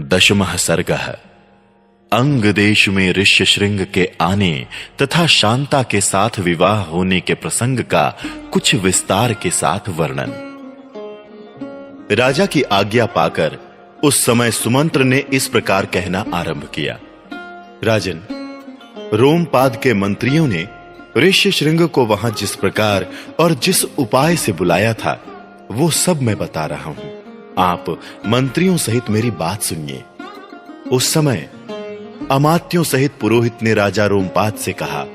दशमः सर्गः। अंग देश में ऋष्यशृंग के आने तथा शांता के साथ विवाह होने के प्रसंग का कुछ विस्तार के साथ वर्णन। राजा की आज्ञा पाकर उस समय सुमंत्र ने इस प्रकार कहना आरंभ किया। राजन, रोमपाद के मंत्रियों ने ऋष्यशृंग को वहां जिस प्रकार और जिस उपाय से बुलाया था वो सब मैं बता रहा हूं। आप मंत्रियों सहित मेरी बात सुनिए। उस समय अमात्यों सहित पुरोहित ने राजा रोमपाद से कहा,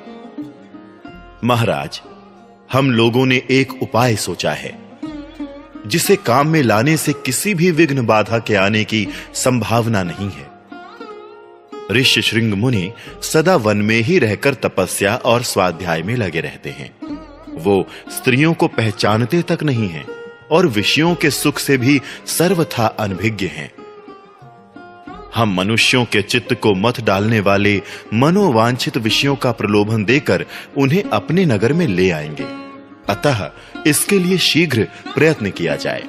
महाराज, हम लोगों ने एक उपाय सोचा है जिसे काम में लाने से किसी भी विघ्न बाधा के आने की संभावना नहीं है। ऋष्यशृंग मुनि सदा वन में ही रहकर तपस्या और स्वाध्याय में लगे रहते हैं। वो स्त्रियों को पहचानते तक नहीं हैं और विषयों के सुख से भी सर्वथा अनभिज्ञ हैं। हम मनुष्यों के चित्त को मत डालने वाले मनोवांछित विषयों का प्रलोभन देकर उन्हें अपने नगर में ले आएंगे। अतः इसके लिए शीघ्र प्रयत्न किया जाए।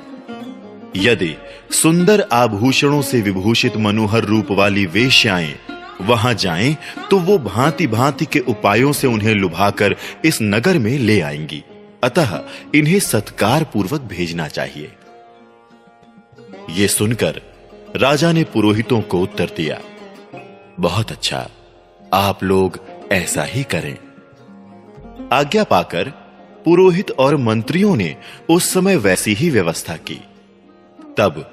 यदि सुंदर आभूषणों से विभूषित मनोहर रूप वाली वेश्याएं वहां जाएं तो वो भांति भांति के उपायों से उन्हें लुभाकर इस नगर में ले आएंगी। अतः इन्हें सत्कार पूर्वक भेजना चाहिए। ये सुनकर राजा ने पुरोहितों को उत्तर दिया, बहुत अच्छा, आप लोग ऐसा ही करें। आज्ञा पाकर पुरोहित और मंत्रियों ने उस समय वैसी ही व्यवस्था की। तब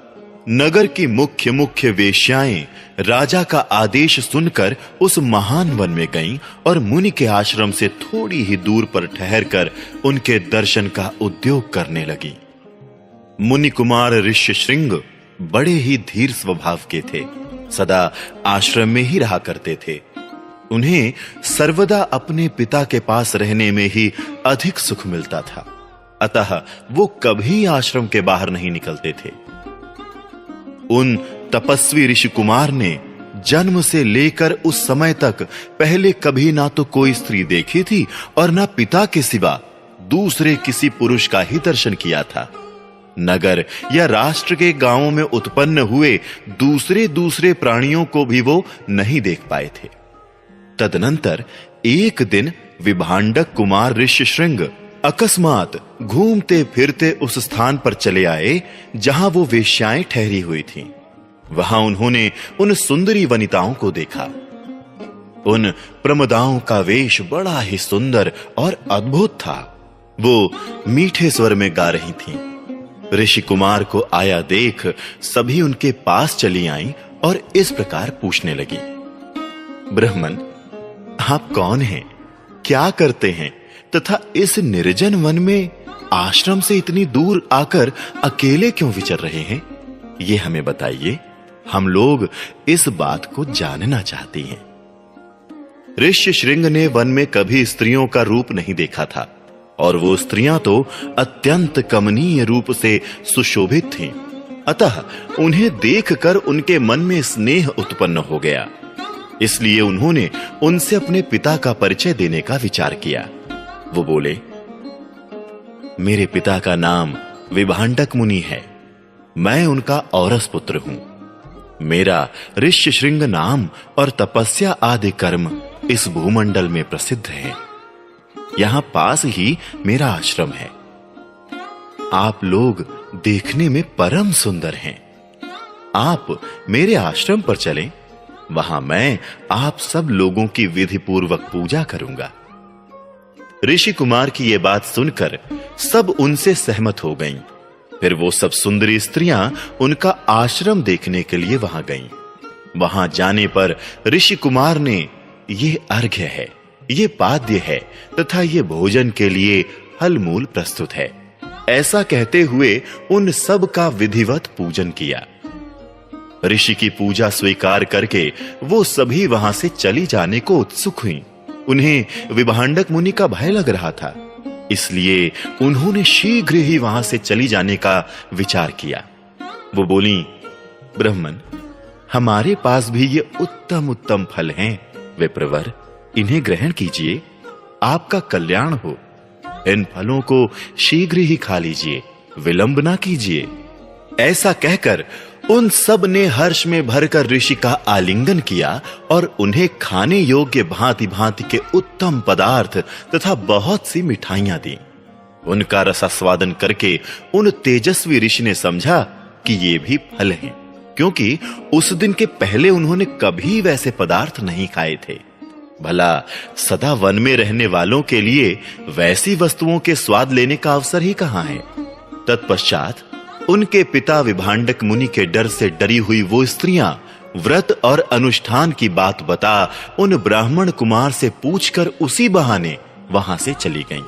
नगर की मुख्य मुख्य वेश्याएं राजा का आदेश सुनकर उस महान वन में गईं और मुनि के आश्रम से थोड़ी ही दूर पर ठहरकर उनके दर्शन का उद्योग करने लगी। मुनि कुमार ऋष्यशृंग बड़े ही धीर स्वभाव के थे, सदा आश्रम में ही रहा करते थे। उन्हें सर्वदा अपने पिता के पास रहने में ही अधिक सुख मिलता था। अतः वो कभी आश्रम के बाहर नहीं निकलते थे। उन तपस्वी ऋषि कुमार ने जन्म से लेकर उस समय तक पहले कभी ना तो कोई स्त्री देखी थी और ना पिता के सिवा दूसरे किसी पुरुष का ही दर्शन किया था। नगर या राष्ट्र के गांवों में उत्पन्न हुए दूसरे दूसरे प्राणियों को भी वो नहीं देख पाए थे। तदनंतर एक दिन विभांडक कुमार ऋष्यशृंग अकस्मात घूमते फिरते उस स्थान पर चले आए जहां वो वेश्याएं ठहरी हुई थीं। वहां उन्होंने उन सुंदरी वनिताओं को देखा। उन प्रमदाओं का वेश बड़ा ही सुंदर और अद्भुत था। वो मीठे स्वर में गा रही थीं। ऋषि कुमार को आया देख सभी उनके पास चली आईं और इस प्रकार पूछने लगी, ब्राह्मण, आप कौन हैं, क्या करते हैं तथा इस निर्जन वन में आश्रम से इतनी दूर आकर अकेले क्यों विचर रहे हैं? ये हमें बताइए, हम लोग इस बात को जानना चाहते हैं। ऋष्यशृंग ने वन में कभी स्त्रियों का रूप नहीं देखा था और वो स्त्रियां तो अत्यंत कमनीय रूप से सुशोभित थीं। अतः उन्हें देखकर उनके मन में स्नेह उत्पन्न हो गया। इसलिए उन्होंने उनसे अपने पिता का परिचय देने का विचार किया। वो बोले, मेरे पिता का नाम विभांडक मुनि है, मैं उनका औरस पुत्र हूं। मेरा ऋष्यशृंग नाम और तपस्या आदि कर्म इस भूमंडल में प्रसिद्ध है। यहां पास ही मेरा आश्रम है। आप लोग देखने में परम सुंदर हैं। आप मेरे आश्रम पर चलें, वहां मैं आप सब लोगों की विधि पूर्वक पूजा करूंगा। ऋषि कुमार की यह बात सुनकर सब उनसे सहमत हो गईं। फिर वो सब सुंदरी स्त्रियां उनका आश्रम देखने के लिए वहां गईं। वहां जाने पर ऋषि कुमार ने, ये अर्घ्य है, ये पाद्य है तथा ये भोजन के लिए फल मूल प्रस्तुत है, ऐसा कहते हुए उन सब का विधिवत पूजन किया। ऋषि की पूजा स्वीकार करके वो सभी वहां से चली जाने को उत्सुक हुई। उन्हें विभांडक मुनि का भय लग रहा था, इसलिए उन्होंने शीघ्र ही वहां से चली जाने का विचार किया। वो बोली, ब्राह्मण, हमारे पास भी ये उत्तम उत्तम फल हैं। विप्रवर, इन्हें ग्रहण कीजिए, आपका कल्याण हो। इन फलों को शीघ्र ही खा लीजिए, विलंब ना कीजिए। ऐसा कहकर उन सब ने हर्ष में भरकर ऋषि का आलिंगन किया और उन्हें खाने योग्य भांति भांति के उत्तम पदार्थ तथा बहुत सी मिठाइयां दी। उनका रसास्वादन करके उन तेजस्वी ऋषि ने समझा कि ये भी फल हैं, क्योंकि उस दिन के पहले उन्होंने कभी वैसे पदार्थ नहीं खाए थे। भला सदा वन में रहने वालों के लिए वैसी वस्तुओं के स्वाद लेने का अवसर ही कहां है। तत्पश्चात उनके पिता विभांडक मुनि के डर से डरी हुई वो स्त्रियां व्रत और अनुष्ठान की बात बता उन ब्राह्मण कुमार से पूछकर उसी बहाने वहां से चली गईं।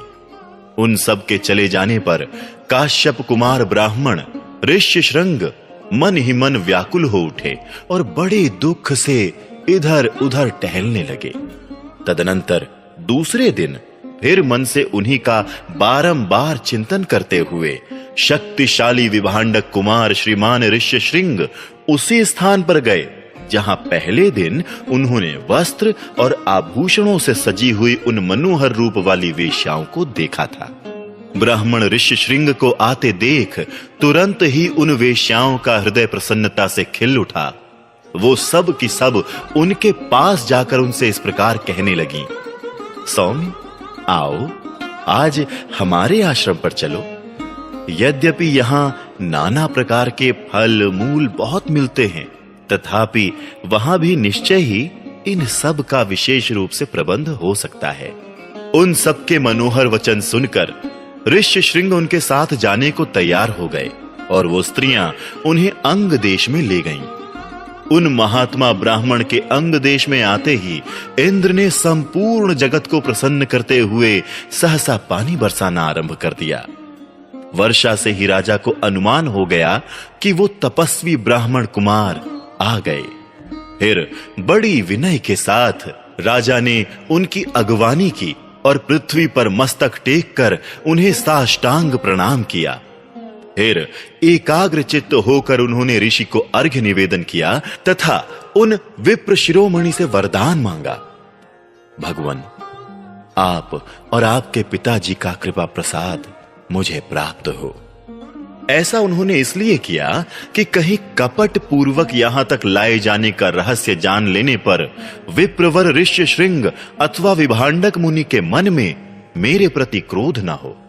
उन सब के चले जाने पर काश्यप कुमार ब्राह्मण ऋष्यशृंग मन ही मन व्याकुल हो उठे और बड़े दुख से इधर उधर टहलने लगे। तदनंतर दूसरे दिन फिर मन से उन्हीं का बारंबार चिंतन करते हुए शक्तिशाली विभांडक कुमार श्रीमान ऋष्यशृंग उसी स्थान पर गए जहां पहले दिन उन्होंने वस्त्र और आभूषणों से सजी हुई उन मनोहर रूप वाली वेश्याओं को देखा था। ब्राह्मण ऋष्यशृंग को आते देख तुरंत ही उन वेश्याओं का हृदय प्रसन्नता से खिल उठा। वो सब की सब उनके पास जाकर उनसे इस प्रकार कहने लगी, सौम्य, आओ आज हमारे आश्रम पर चलो। यद्यपि यहां नाना प्रकार के फल मूल बहुत मिलते हैं, तथापि वहां भी निश्चय ही इन सब का विशेष रूप से प्रबंध हो सकता है। उन सब के मनोहर वचन सुनकर ऋष्यशृंग उनके साथ जाने को तैयार हो गए और वो स्त्रियां उन्हें अंग देश में ले गईं। उन महात्मा ब्राह्मण के अंग देश में आते ही इंद्र ने संपूर्ण जगत को प्रसन्न करते हुए सहसा पानी बरसाना आरंभ कर दिया। वर्षा से ही राजा को अनुमान हो गया कि वो तपस्वी ब्राह्मण कुमार आ गए। फिर बड़ी विनय के साथ राजा ने उनकी अगवानी की और पृथ्वी पर मस्तक टेक कर उन्हें साष्टांग प्रणाम किया। फिर एकाग्र चित्त होकर उन्होंने ऋषि को अर्घ्य निवेदन किया तथा उन विप्र शिरोमणि से वरदान मांगा, भगवान, आप और आपके पिताजी का कृपा प्रसाद मुझे प्राप्त हो। ऐसा उन्होंने इसलिए किया कि कहीं कपट पूर्वक यहां तक लाए जाने का रहस्य जान लेने पर विप्रवर ऋष्यशृंग अथवा विभांडक मुनि के मन में मेरे प्रति क्रोध न हो।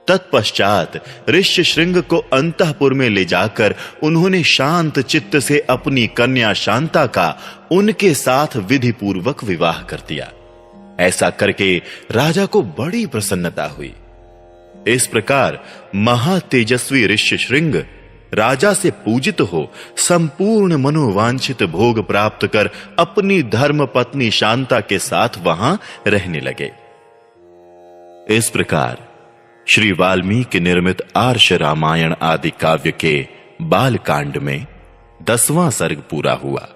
तत्पश्चात ऋष्यशृंग को अंतःपुर में ले जाकर उन्होंने शांत चित्त से अपनी कन्या शांता का उनके साथ विधि पूर्वक विवाह कर दिया। ऐसा करके राजा को बड़ी प्रसन्नता हुई। इस प्रकार महातेजस्वी ऋष्यशृंग राजा से पूजित हो संपूर्ण मनोवांछित भोग प्राप्त कर अपनी धर्म पत्नी शांता के साथ वहां रहने लगे। इस प्रकार श्री वाल्मीकि निर्मित आर्ष रामायण आदि काव्य के बाल कांड में 10वां सर्ग पूरा हुआ।